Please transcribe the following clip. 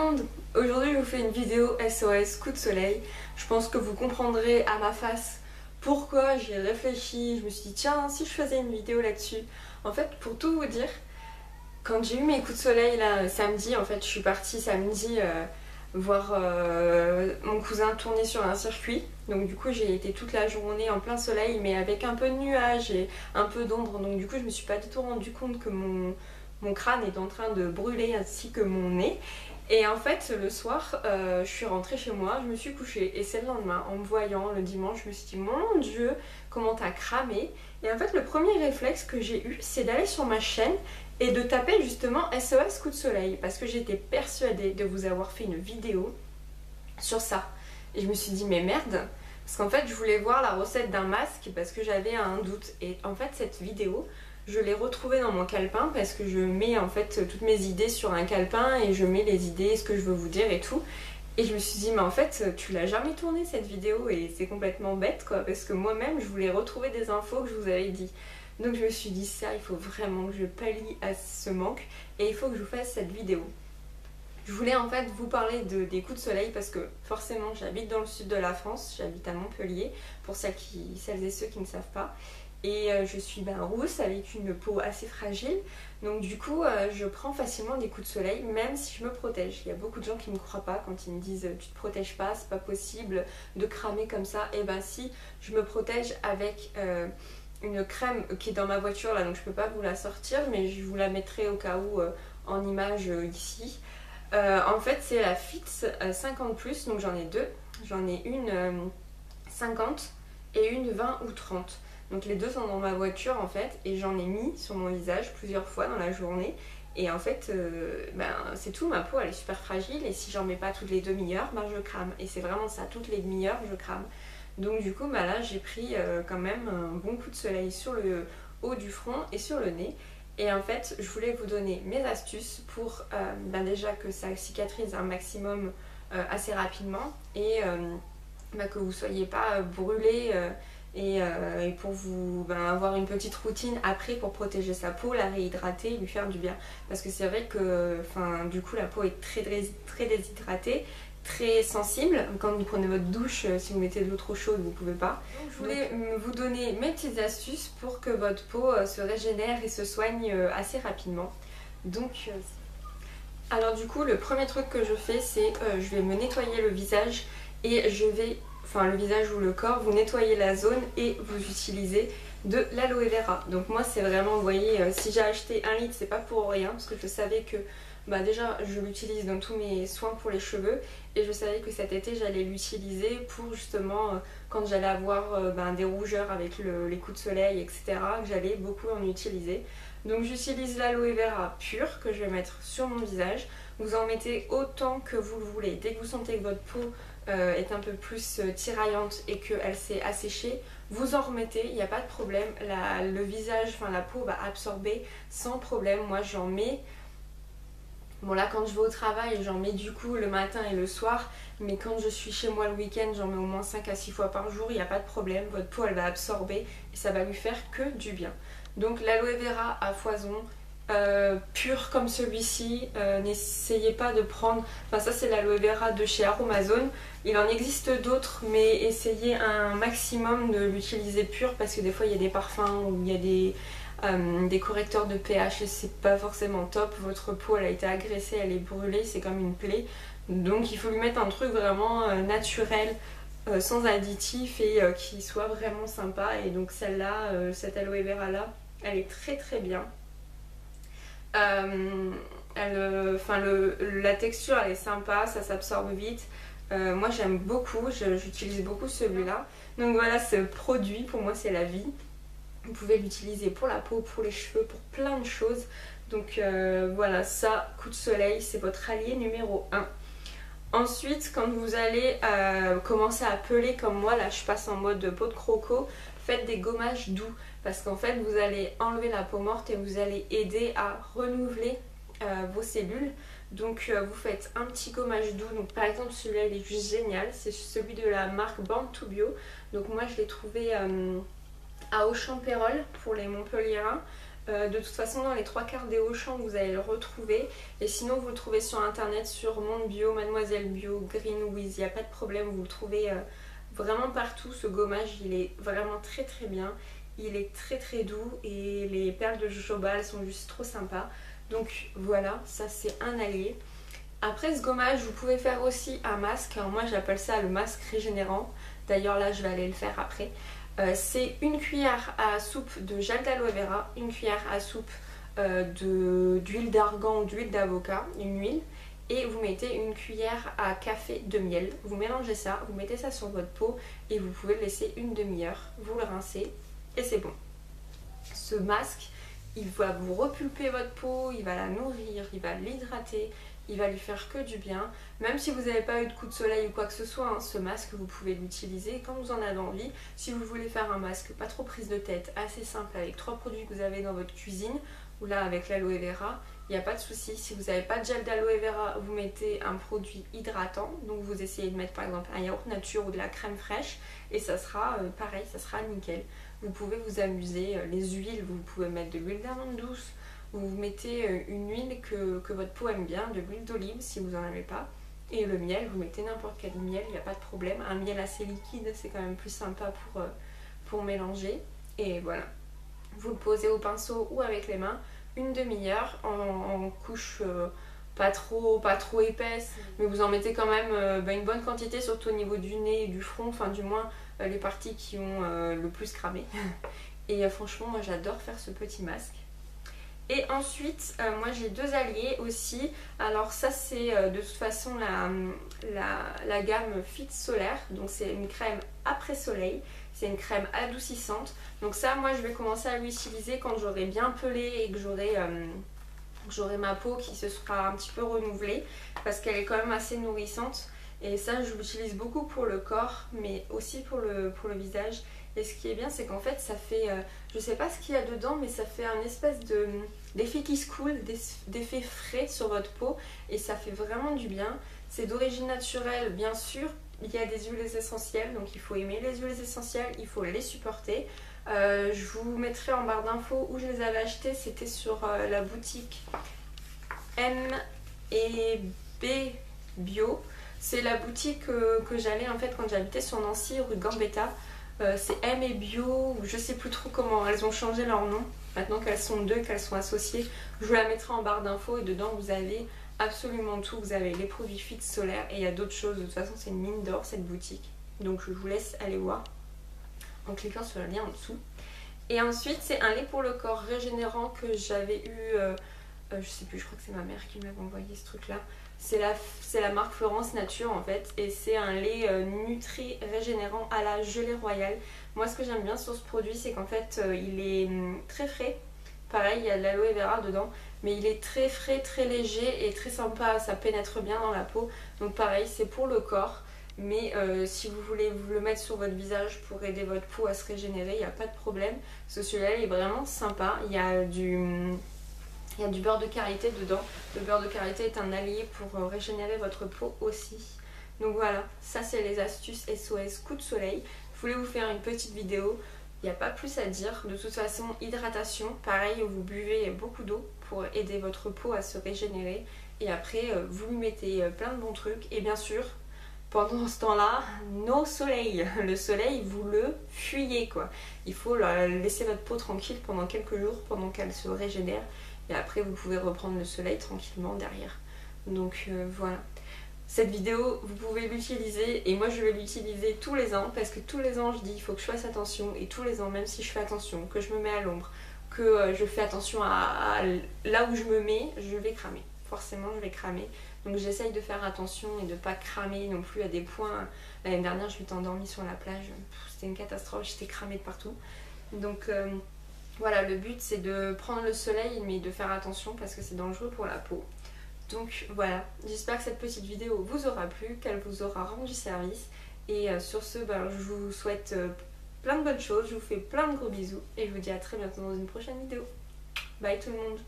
monde, aujourd'hui je vous fais une vidéo SOS coup de soleil. Je pense que vous comprendrez à ma face pourquoi j'ai réfléchi. Je me suis dit tiens, si je faisais une vidéo là-dessus. En fait, pour tout vous dire, quand j'ai eu mes coups de soleil là samedi, en fait je suis partie samedi voir mon cousin tourner sur un circuit. Donc du coup j'ai été toute la journée en plein soleil mais avec un peu de nuages et un peu d'ombre. Donc du coup je me suis pas du tout rendu compte que mon crâne est en train de brûler ainsi que mon nez. Et en fait le soir je suis rentrée chez moi, je me suis couchée et c'est le lendemain en me voyant le dimanche je me suis dit mon Dieu comment t'as cramé. Et en fait le premier réflexe que j'ai eu c'est d'aller sur ma chaîne et de taper justement SOS coup de soleil parce que j'étais persuadée de vous avoir fait une vidéo sur ça. Et je me suis dit mais merde, parce qu'en fait je voulais voir la recette d'un masque parce que j'avais un doute. Et en fait cette vidéo je l'ai retrouvée dans mon calepin parce que je mets en fait toutes mes idées sur un calepin et je mets les idées, ce que je veux vous dire et tout. Et je me suis dit mais en fait tu l'as jamais tournée cette vidéo et c'est complètement bête quoi, parce que moi-même je voulais retrouver des infos que je vous avais dit. Donc je me suis dit ça, il faut vraiment que je pallie à ce manque et il faut que je vous fasse cette vidéo. Je voulais en fait vous parler des coups de soleil parce que forcément j'habite dans le sud de la France, j'habite à Montpellier pour celles et ceux qui ne savent pas. Et je suis rousse avec une peau assez fragile, donc du coup je prends facilement des coups de soleil même si je me protège. Il y a beaucoup de gens qui ne me croient pas quand ils me disent tu te protèges pas, c'est pas possible de cramer comme ça. Et ben si, je me protège avec une crème qui est dans ma voiture là, donc je peux pas vous la sortir mais je vous la mettrai au cas où en image ici. En fait c'est la Fix 50+, donc j'en ai deux. J'en ai une 50 et une 20 ou 30. Donc les deux sont dans ma voiture en fait et j'en ai mis sur mon visage plusieurs fois dans la journée. Et en fait c'est tout, ma peau elle est super fragile et si j'en mets pas toutes les demi-heures, je crame. Et c'est vraiment ça, toutes les demi-heures je crame. Donc du coup là j'ai pris quand même un bon coup de soleil sur le haut du front et sur le nez. Et en fait je voulais vous donner mes astuces pour déjà que ça cicatrise un maximum assez rapidement et que vous soyez pas brûlé et pour vous avoir une petite routine après pour protéger sa peau, la réhydrater, lui faire du bien. Parce que c'est vrai que du coup la peau est très déshydratée, très sensible. Quand vous prenez votre douche, si vous mettez de l'eau trop chaude vous pouvez pas. Donc, je voulais vous donner mes petites astuces pour que votre peau se régénère et se soigne assez rapidement. Donc alors du coup le premier truc que je fais c'est je vais me nettoyer le visage et je vais, le visage ou le corps, vous nettoyez la zone et vous utilisez de l'aloe vera. Donc moi c'est vraiment, vous voyez, si j'ai acheté 1 litre c'est pas pour rien parce que je savais que déjà je l'utilise dans tous mes soins pour les cheveux et je savais que cet été j'allais l'utiliser pour justement quand j'allais avoir des rougeurs avec les coups de soleil etc, que j'allais beaucoup en utiliser. Donc j'utilise l'aloe vera pure que je vais mettre sur mon visage. Vous en mettez autant que vous le voulez. Dès que vous sentez que votre peau est un peu plus tiraillante et qu'elle s'est asséchée, vous en remettez, il n'y a pas de problème. Le visage, la peau va absorber sans problème. Moi j'en mets, bon là quand je vais au travail j'en mets du coup le matin et le soir, mais quand je suis chez moi le week-end j'en mets au moins 5 à 6 fois par jour, il n'y a pas de problème. Votre peau elle va absorber et ça va lui faire que du bien. Donc l'aloe vera à foison, pur comme celui-ci, n'essayez pas de prendre, ça c'est l'aloe vera de chez Aromazone, il en existe d'autres mais essayez un maximum de l'utiliser pur parce que des fois il y a des parfums ou il y a des correcteurs de pH et c'est pas forcément top. Votre peau elle a été agressée, elle est brûlée, c'est comme une plaie, donc il faut lui mettre un truc vraiment naturel, sans additifs et qui soit vraiment sympa. Et donc celle-là, cette aloe vera là, elle est très bien. La texture elle est sympa, ça s'absorbe vite. Moi j'aime beaucoup, j'utilise beaucoup celui-là. Donc voilà, ce produit pour moi c'est la vie. Vous pouvez l'utiliser pour la peau, pour les cheveux, pour plein de choses. Donc voilà, ça, coup de soleil, c'est votre allié numéro 1. Ensuite, quand vous allez commencer à peler comme moi, là je passe en mode peau de croco, faites des gommages doux parce qu'en fait vous allez enlever la peau morte et vous allez aider à renouveler vos cellules. Donc vous faites un petit gommage doux. Donc par exemple celui-là il est juste génial, c'est celui de la marque Born to Bio. Donc moi je l'ai trouvé à Auchan Pérol pour les Montpelliérains. De toute façon dans les 3/4 des Auchan vous allez le retrouver, et sinon vous le trouvez sur internet sur Monde Bio, Mademoiselle Bio, Green Wiz, il n'y a pas de problème, vous le trouvez vraiment partout. Ce gommage il est vraiment très très bien, il est très très doux et les perles de jojoba elles sont juste trop sympas. Donc voilà, ça c'est un allié. Après ce gommage vous pouvez faire aussi un masque. Alors moi j'appelle ça le masque régénérant, d'ailleurs là je vais aller le faire après. C'est une cuillère à soupe de gel d'aloe vera, une cuillère à soupe d'huile d'argan ou d'huile d'avocat, une huile, et vous mettez une cuillère à café de miel. Vous mélangez ça, vous mettez ça sur votre peau et vous pouvez le laisser une demi-heure, vous le rincez et c'est bon. Ce masque il va vous repulper votre peau, il va la nourrir, il va l'hydrater, il va lui faire que du bien. Même si vous n'avez pas eu de coup de soleil ou quoi que ce soit, hein, ce masque vous pouvez l'utiliser quand vous en avez envie. Si vous voulez faire un masque pas trop prise de tête, assez simple avec 3 produits que vous avez dans votre cuisine, ou là avec l'aloe vera, il n'y a pas de souci. Si vous n'avez pas de gel d'aloe vera, vous mettez un produit hydratant, donc vous essayez de mettre par exemple un yaourt nature ou de la crème fraîche et ça sera pareil, ça sera nickel. Vous pouvez vous amuser, les huiles, vous pouvez mettre de l'huile d'amande douce, vous mettez une huile que votre peau aime bien, de l'huile d'olive si vous n'en avez pas, et le miel, vous mettez n'importe quel miel, il n'y a pas de problème. Un miel assez liquide c'est quand même plus sympa pour mélanger, et voilà. Vous le posez au pinceau ou avec les mains, une demi-heure en couche pas trop épaisse, mais vous en mettez quand même une bonne quantité, surtout au niveau du nez et du front, enfin du moins les parties qui ont le plus cramé. Et franchement moi j'adore faire ce petit masque. Et ensuite moi j'ai 2 alliés aussi. Alors ça c'est de toute façon la gamme Fit Solaire, donc c'est une crème après soleil. C'est une crème adoucissante. Donc ça moi je vais commencer à l'utiliser quand j'aurai bien pelé et que j'aurai ma peau qui se sera un petit peu renouvelée, parce qu'elle est quand même assez nourrissante. Et ça je l'utilise beaucoup pour le corps mais aussi pour le visage. Et ce qui est bien c'est qu'en fait ça fait, je sais pas ce qu'il y a dedans, mais ça fait un espèce d'effet qui se coule, d'effet frais sur votre peau, et ça fait vraiment du bien. C'est d'origine naturelle bien sûr. Il y a des huiles essentielles, donc il faut aimer les huiles essentielles, il faut les supporter. Je vous mettrai en barre d'infos où je les avais achetées, c'était sur la boutique M et B Bio. C'est la boutique que j'allais en fait quand j'habitais sur Nancy, rue Gambetta. C'est M et Bio, je sais plus trop comment, elles ont changé leur nom, maintenant qu'elles sont 2, qu'elles sont associées. Je vous la mettrai en barre d'infos et dedans vous avez absolument tout. Vous avez les produits Fit Solaire et il y a d'autres choses. De toute façon c'est une mine d'or cette boutique, donc je vous laisse aller voir en cliquant sur le lien en dessous. Et ensuite c'est un lait pour le corps régénérant que j'avais eu, je sais plus, je crois que c'est ma mère qui m'avait envoyé ce truc là. C'est la marque Florence Nature en fait, et c'est un lait nutri régénérant à la gelée royale. Moi ce que j'aime bien sur ce produit c'est qu'en fait il est très frais. Pareil, il y a de l'aloe vera dedans, mais il est très frais, très léger et très sympa, ça pénètre bien dans la peau. Donc pareil, c'est pour le corps, mais si vous voulez vous le mettre sur votre visage pour aider votre peau à se régénérer, il n'y a pas de problème. Parce que celui-là il est vraiment sympa, il y a du beurre de karité dedans. Le beurre de karité est un allié pour régénérer votre peau aussi. Donc voilà, ça c'est les astuces SOS coup de soleil. Je voulais vous faire une petite vidéo. Il n'y a pas plus à dire. De toute façon, hydratation, pareil, vous buvez beaucoup d'eau pour aider votre peau à se régénérer. Et après, vous lui mettez plein de bons trucs. Et bien sûr, pendant ce temps-là, no soleil. Le soleil, vous le fuyez quoi. Il faut laisser votre peau tranquille pendant quelques jours, pendant qu'elle se régénère. Et après, vous pouvez reprendre le soleil tranquillement derrière. Donc voilà. Cette vidéo, vous pouvez l'utiliser et moi je vais l'utiliser tous les ans parce que tous les ans je dis il faut que je fasse attention, et tous les ans, même si je fais attention, que je me mets à l'ombre, que je fais attention à là où je me mets, je vais cramer. Forcément je vais cramer. Donc j'essaye de faire attention et de pas cramer non plus à des points. L'année dernière je m'étais endormie sur la plage, c'était une catastrophe, j'étais cramée de partout. Donc voilà, le but c'est de prendre le soleil mais de faire attention parce que c'est dangereux pour la peau. Donc voilà, j'espère que cette petite vidéo vous aura plu, qu'elle vous aura rendu service. Et sur ce, je vous souhaite plein de bonnes choses, je vous fais plein de gros bisous et je vous dis à très bientôt dans une prochaine vidéo. Bye tout le monde.